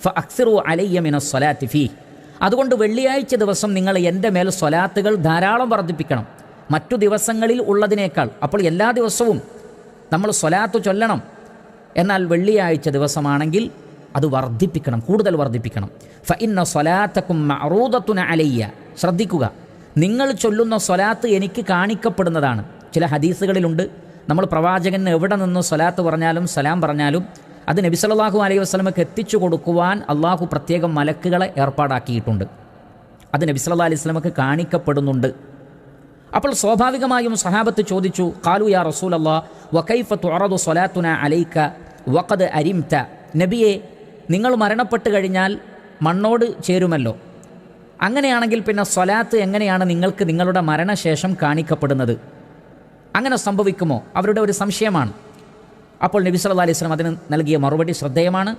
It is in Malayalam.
ഫഅക്സിറു അലയ്യ മിനസ് സ്വലാത്തി ഫീഹ്. അതുകൊണ്ട് വെള്ളിയാഴ്ച ദിവസം നിങ്ങൾ എൻ്റെ മേൽ സ്വലാത്തുകൾ ധാരാളം വർദ്ധിപ്പിക്കണം, മറ്റു ദിവസങ്ങളിൽ ഉള്ളതിനേക്കാൾ. അപ്പോൾ എല്ലാ ദിവസവും നമ്മൾ സ്വലാത്ത് ചൊല്ലണം, എന്നാൽ വെള്ളിയാഴ്ച ദിവസമാണെങ്കിൽ അത് വർദ്ധിപ്പിക്കണം, കൂടുതൽ വർദ്ധിപ്പിക്കണം. ഫഇന്ന സ്വലാത്തക്കും മഅറൂദത്തുന അലയ്യ. ശ്രദ്ധിക്കുക, നിങ്ങൾ ചൊല്ലുന്ന സ്വലാത്ത് എനിക്ക് കാണിക്കപ്പെടുന്നതാണ്. ചില ഹദീസുകളിലുണ്ട്, നമ്മൾ പ്രവാചകന് എവിടെ നിന്ന് സ്വലാത്ത് പറഞ്ഞാലും സലാം പറഞ്ഞാലും അത് നബി സല്ലല്ലാഹു അലൈഹി വസല്ലമക്ക് എത്തിച്ചു കൊടുക്കുവാൻ അള്ളാഹു പ്രത്യേകം മലക്കുകളെ ഏർപ്പാടാക്കിയിട്ടുണ്ട്. അത് നബി സല്ലല്ലാഹു അലൈഹി വസല്ലമക്ക് കാണിക്കപ്പെടുന്നുണ്ട്. അപ്പോൾ സ്വാഭാവികമായും സഹാബത്ത് ചോദിച്ചു, ഖാലു യാ റസൂലല്ലാഹ് വകൈഫ തുഅറദു സ്വലാത്തുന അലൈക വഖദ് അരിംത. നബിയെ, നിങ്ങൾ മരണപ്പെട്ട് കഴിഞ്ഞാൽ മണ്ണോട് ചേരുമല്ലോ, അങ്ങനെയാണെങ്കിൽ പിന്നെ സ്വലാത്ത് എങ്ങനെയാണ് നിങ്ങൾക്ക് നിങ്ങളുടെ മരണശേഷം കാണിക്കപ്പെടുന്നത്? അങ്ങനെ സംഭവിക്കുമോ? അവരുടെ ഒരു സംശയമാണ്. അപ്പോൾ നബി സല്ലല്ലാഹു അലൈഹി വസല്ലം അതിന് നൽകിയ മറുപടി ശ്രദ്ധേയമാണ്.